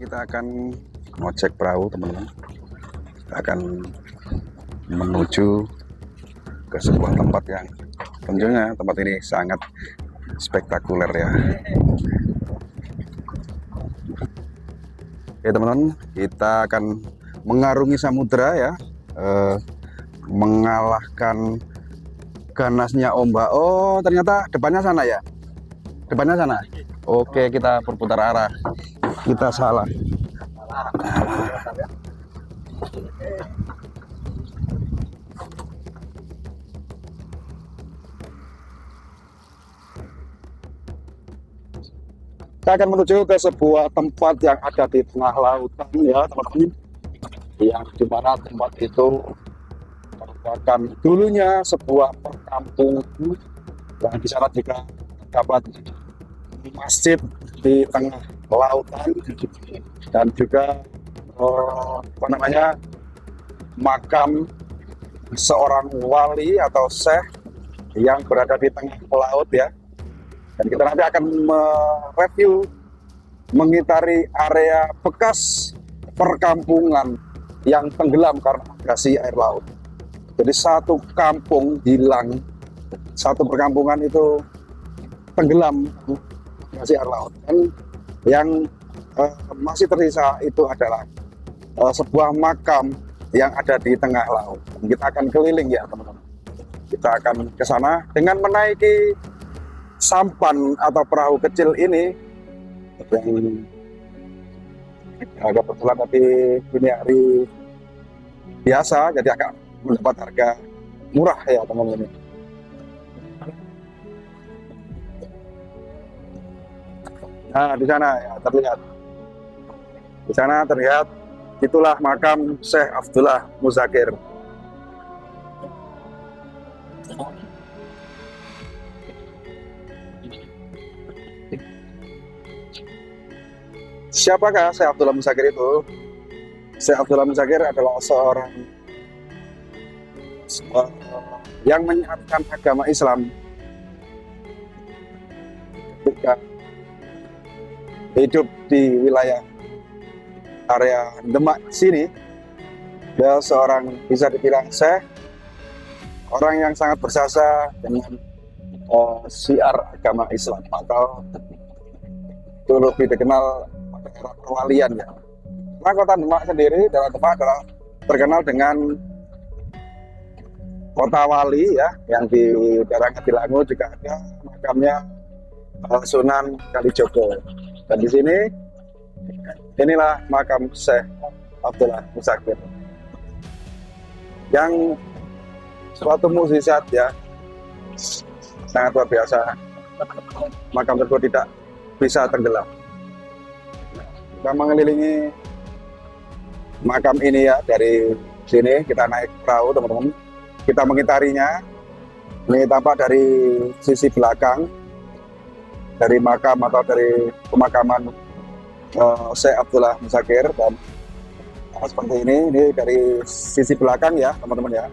Kita akan ngecek perahu, teman-teman. Kita akan menuju ke sebuah tempat yang tentunya tempat ini sangat spektakuler ya. Oke teman-teman, kita akan mengarungi samudera ya, mengalahkan ganasnya ombak. Oh ternyata depannya sana ya, depannya sana. Oke, kita berputar arah, kita salah. Kita akan menuju ke sebuah tempat yang ada di tengah lautan ya teman-teman, yang dimana tempat itu merupakan dulunya sebuah perkampungan, yang di sana juga dapat masjid di tengah lautan dan juga makam seorang wali atau syekh yang berada di tengah laut ya. Dan kita nanti akan mereview, mengitari area bekas perkampungan yang tenggelam karena agregasi air laut. Jadi satu kampung hilang, satu perkampungan itu tenggelam agregasi air laut. Dan yang masih tersisa itu adalah sebuah makam yang ada di tengah laut. Dan kita akan keliling ya teman-teman. Kita akan ke sana dengan menaiki sampan atau perahu kecil ini yang agak kebetulan, tapi ini hari biasa jadi agak mendapat harga murah ya teman-teman. Nah di sana ya terlihat, di sana terlihat itulah makam Syekh Abdullah Muzakir. Siapakah Syekh Abdullah Muzakir itu? Syekh Abdullah Muzakir adalah seorang yang menyiarkan agama Islam ketika hidup di wilayah area Demak sini. Dia seorang, bisa dibilang syekh, orang yang sangat berjasa dengan syiar agama Islam, atau itu lebih dikenal era perwalian ya. Nah, kota Demak sendiri, daerah Demak adalah terkenal dengan kota wali ya, yang di daerah Ngadilangu juga ada makamnya Sunan Kalijogo. Dan di sini inilah makam Syekh Abdullah Muzakir, yang suatu mukjizat ya, sangat luar biasa. Makam tersebut tidak bisa tenggelam. Kita mengelilingi makam ini ya, dari sini kita naik perahu teman-teman, kita mengitarinya. Ini tampak dari sisi belakang dari makam atau dari pemakaman Syekh Abdullah Muzakir. Dan seperti ini dari sisi belakang ya teman-teman ya.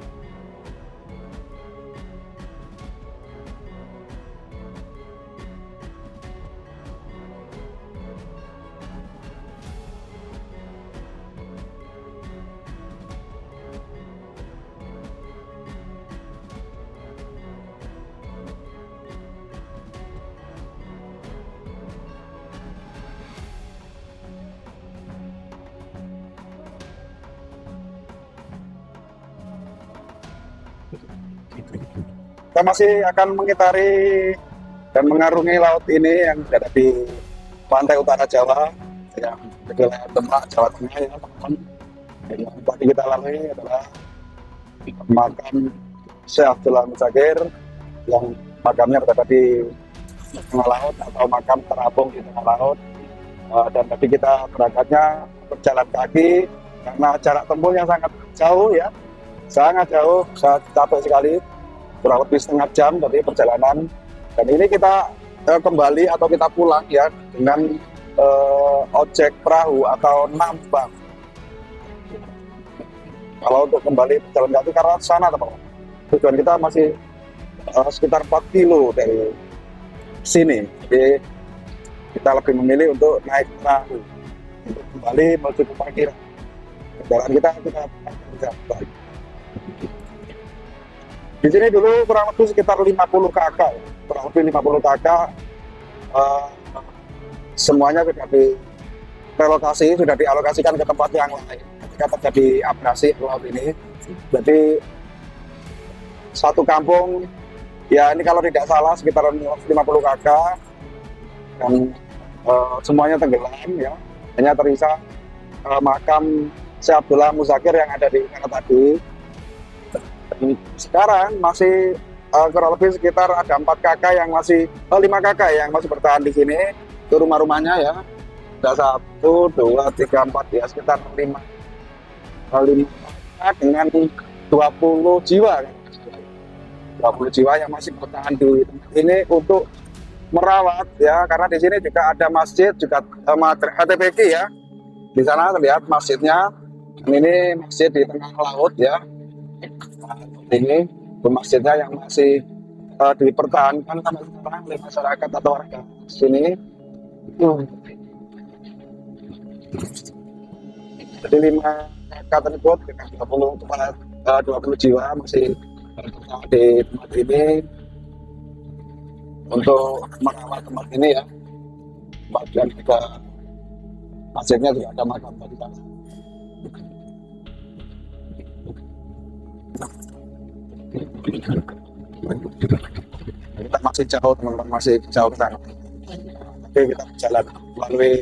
Kita masih akan mengitari dan mengarungi laut ini yang berada di pantai utara Jawa, yang di wilayah Demak, Jawa Tengah ya teman-teman. Yang tadi kita lalui adalah makam Syekh Abdullah Muzakir, yang makamnya berada di tengah laut atau makam terapung di tengah laut. Dan tadi kita berangkatnya berjalan kaki karena jarak tempuh yang sangat jauh ya, sangat jauh, sangat capek sekali. Kurang lebih setengah jam dari perjalanan. Dan ini kita kembali atau kita pulang ya dengan ojek perahu atau nambang. Kalau untuk kembali berjalan kaki karena sana teman-teman, tujuan kita masih sekitar 4 kilo dari sini. Jadi kita lebih memilih untuk naik perahu untuk kembali menuju ke parkiran kendaraan kita parkir. Di sini dulu kurang lebih sekitar 50 kakak, kurang lebih 50 kakak, semuanya sudah direlokasi, sudah dialokasikan ke tempat yang lain ketika terjadi abrasi laut ini. Jadi satu kampung, ya ini kalau tidak salah sekitar 50 kakak, dan semuanya tenggelam ya, hanya tersisa makam Syekh Abdullah Muzakir yang ada di sana tadi. Dan sekarang masih kurang lebih sekitar ada 4 kakak yang masih 5 kakak yang masih bertahan di sini. Itu rumah-rumahnya ya, ada 1, 2, 3, 4 ya, sekitar 5 kakak dengan 20 jiwa, 20 jiwa yang masih bertahan di tempat ini untuk merawat ya, karena di sini juga ada masjid, juga HTPK ya. Di sana terlihat masjidnya, dan ini masjid di tengah laut ya. Nah, ini masjidnya yang masih dipertahankan sampai sekarang oleh masyarakat atau warga sini. Jadi 5 kakak tersebut dengan 20 jiwa masih bertahan di tempat ini untuk merawat tempat ini ya. Bagian juga masjidnya juga ada makam tadi kan. Kita masih jauh teman-teman, masih jauh ke sana. Tapi kita berjalan melalui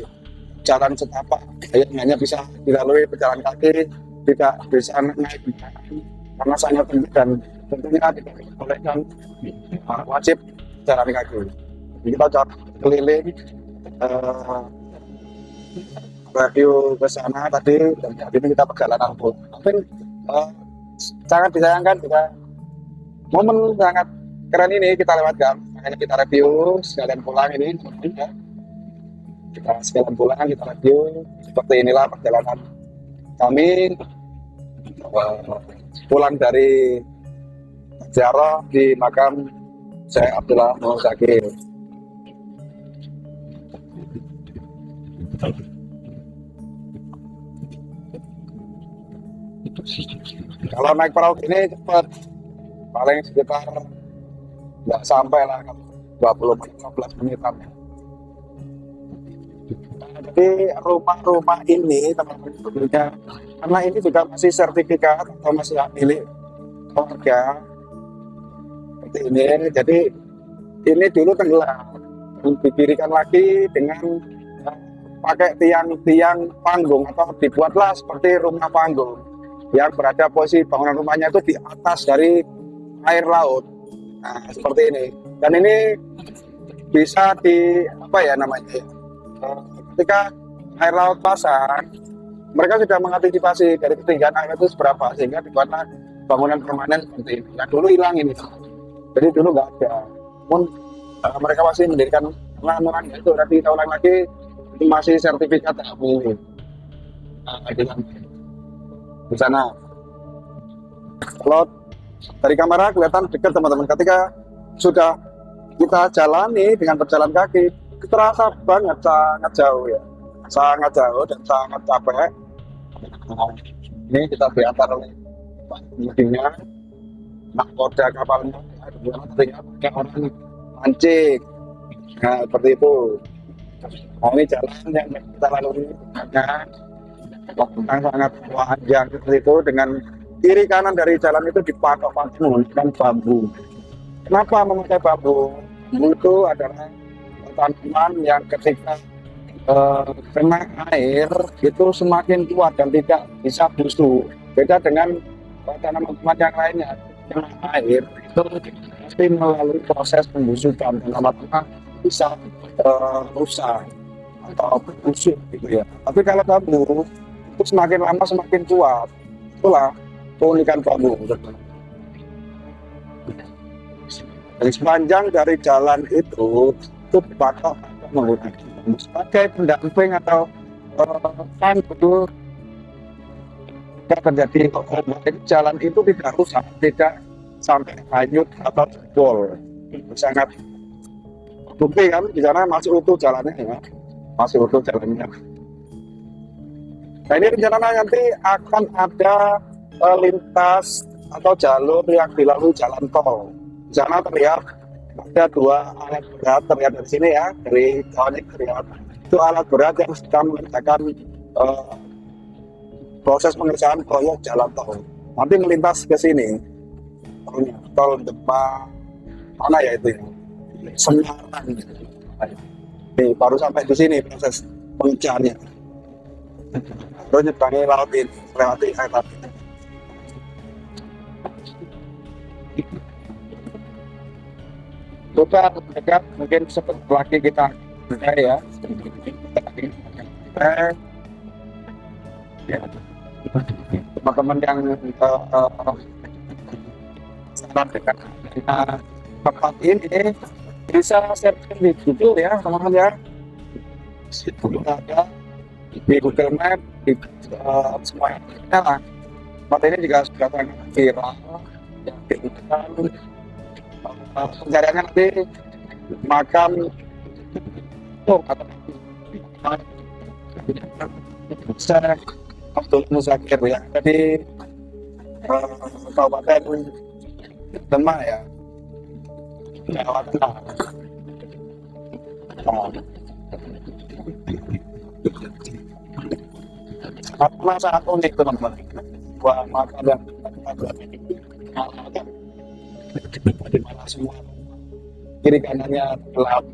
jalan setapak, hanya bisa dilalui pejalan kaki, tidak bisa naik karena sangat tinggi dan tentunya tidak dibolehkan, wajib jalan kaki. Jadi kita coba keliling review ke sana tadi, dan hari ini kita perjalanan pun. Tapi sangat disayangkan juga momen sangat keren ini kita lewatkan, makanya kita review sekalian pulang ini ya. Kita sekalian pulang, kita review seperti inilah perjalanan kami pulang dari ziarah di makam Syekh Abdullah Muzakir. Kalau naik perahu ini cepat, paling sekitar nggak sampai lah 20-15 menitan. Jadi rumah-rumah ini teman-teman tentunya, karena ini juga masih sertifikat atau masih milik keluarga seperti ini. Jadi ini dulu tenggelam, didirikan lagi dengan pakai tiang-tiang panggung, atau dibuatlah seperti rumah panggung yang berada posisi bangunan rumahnya itu di atas dari air laut. Nah, seperti ini. Dan ini bisa di apa ya namanya? Ketika air laut pasang, mereka sudah mengantisipasi dari ketinggian air itu seberapa sehingga dibuatlah bangunan permanen seperti ini. Nah, dulu hilang ini. Jadi dulu nggak ada. Namun mereka masih mendirikan bangunan itu tadi tahun lagi masih sertifikat ini. Di sana. Kalau dari kamera kelihatan dekat teman-teman, ketika sudah kita jalani dengan berjalan kaki, terasa banget sangat jauh ya, sangat jauh dan sangat capek. Ini kita diantar oleh pengemudinya, nahkoda kapalnya, tinggal pakai orang mancing. Nah, seperti itu. Nah, ini jalan yang kita lalui yang sangat panjang seperti itu, dengan kiri kanan dari jalan itu dipatok menggunakan bambu. Kenapa memakai bambu? Itu adalah tanaman yang ketika kena air itu semakin kuat dan tidak bisa busuk. Beda dengan tanaman-tanaman yang lainnya, kena air itu pasti melalui proses pembusukan dan lama-lama bisa rusak atau busuk gitu ya. Tapi kalau bambu itu semakin lama semakin kuat. Itulah keunikan bambu. Dan sepanjang dari jalan itu dipatok menggunakan bambu sebagai pendamping atau pandu. Jika terjadi jalan itu tidak rusak, tidak sampai hanyut atau jebol. Sangat bukti kan di sana masih utuh jalannya ya, masih utuh jalannya. Nah ini rencananya nanti akan ada lintas atau jalur yang dilalui jalan tol. Di sana terlihat ada dua alat berat, terlihat dari sini ya, dari kawannya terlihat itu alat berat yang sedang mengerjakan eh, proses pengerjaan proyek jalan tol. Nanti melintas ke sini, tol depan mana ya itu ya, Semarang. Nih, baru sampai di sini proses pengerjaannya. Terus nyeberangi laut ini, lewati air laut. Coba dekat mungkin seperti lagi kita ya. Ya, teman-teman yang sangat dekat dengan tempat ini bisa searching di Google ya teman-teman ya. Situ ada di Google Map di semuanya lah. Tempat ini juga sudah sangat viral yang digunakan pencariannya nanti makam atau Syekh Abdul Muzakir ya, jadi Kabupaten Demak ya, Jawa Tengah. Sangat unik teman-teman, buah makam dan di mana semua kiri kanannya gelap,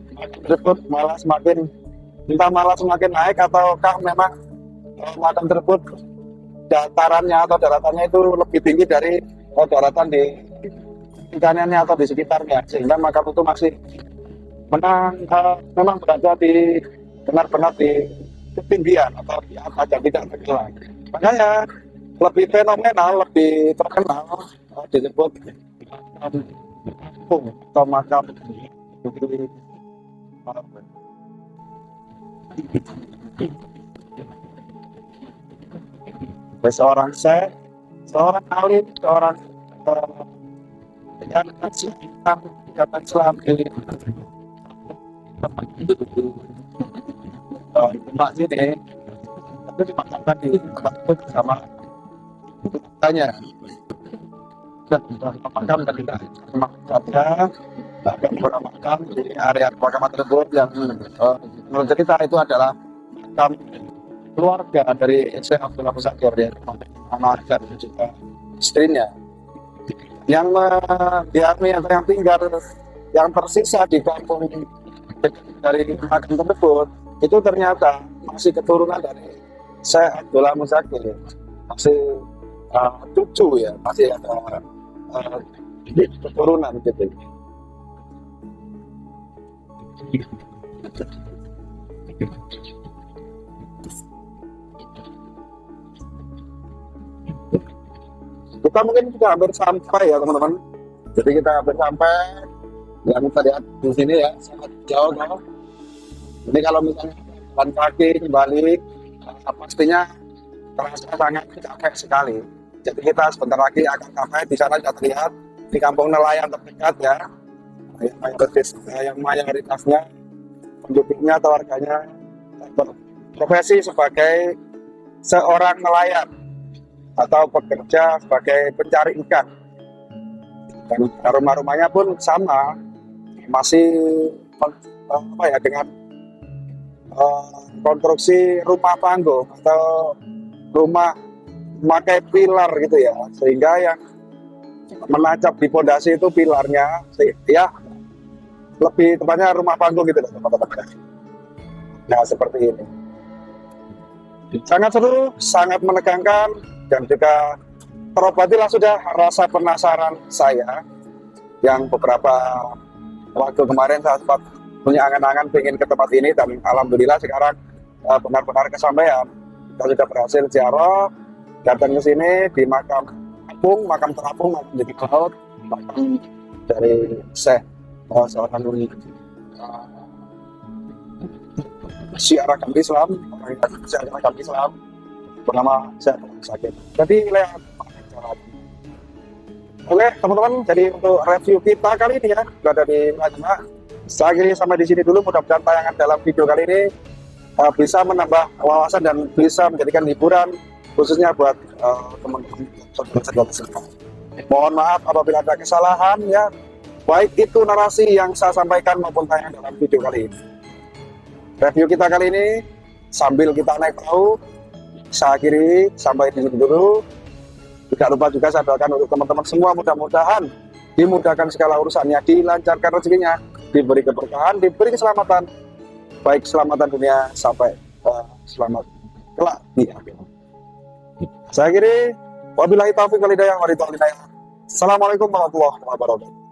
tersebut malah semakin entah malah semakin naik ataukah memang makam tersebut datarannya atau daratannya itu lebih tinggi dari daratan di kanannya atau di sekitarnya, sehingga makam itu masih memang berada di benar-benar di ketinggian atau di atas dan tidak tergelam. Makanya lebih fenomenal, lebih terkenal disebut atau makam seorang syekh, seorang alim, seorang yang Islam, kata Islam ini tempat sini itu dimakamkan di tempat bersama tanya dan makam dan tidak saja bahkan beberapa makam di area pemakaman tersebut yang menurut cerita itu adalah makam keluarga dari Syekh Abdul Muzakir ya, anak dan juga istrinya yang diami atau yang tinggal yang tersisa di kampung dari makam tersebut itu ternyata masih keturunan dari Syekh Abdul Muzakir, masih cucu ya, masih ada keturunan gitu. Kita mungkin juga hampir sampai ya teman-teman. Jadi kita hampir sampai, yang kita lihat di sini ya sangat jauh kan. Ini kalau misalnya jalan kaki kembali, pastinya terasa sangat capek sekali. Jadi kita sebentar lagi akan sampai di sana, kita lihat di kampung nelayan terdekat ya, yang mayoritasnya penduduknya atau warganya berprofesi sebagai seorang nelayan atau bekerja sebagai pencari ikan. Dan rumah-rumahnya pun sama, masih dengan konstruksi rumah panggung atau rumah memakai pilar gitu ya, sehingga yang menancap di pondasi itu pilarnya ya, lebih tepatnya rumah panggung gitu teman-teman. Nah seperti ini, sangat seru, sangat menegangkan, dan juga terobatilah sudah rasa penasaran saya yang beberapa waktu kemarin saya sempat punya angan-angan pengen ke tempat ini, dan alhamdulillah sekarang benar-benar kesampaian. Kita sudah berhasil ziarah, datang ke sini di makam terapung menjadi laut, makam dari Syekh seorang syiar agama Islam, orang yang syiar agama Islam bernama Syekh Abdul Muzakir. Jadi lewat jalan. Oke teman-teman, jadi untuk review kita kali ini ya berada di Demak. Saya akhiri sampai di sini dulu. Mudah-mudahan tayangan dalam video kali ini bisa menambah wawasan dan bisa menjadikan hiburan khususnya buat teman-teman saudara semua. Mohon maaf apabila ada kesalahan ya, baik itu narasi yang saya sampaikan maupun tayang dalam video kali ini. Review kita kali ini sambil kita naik perahu, saya akhiri sampai di sini dulu. Tidak lupa juga saya doakan untuk teman-teman semua mudah-mudahan dimudahkan segala urusannya, dilancarkan rezekinya, diberi keberkahan, diberi keselamatan, baik keselamatan dunia sampai selamat kelak di akhirat. Saya akhiri, wabillahi taufiq wal hidayah. Assalamualaikum warahmatullahi wabarakatuh.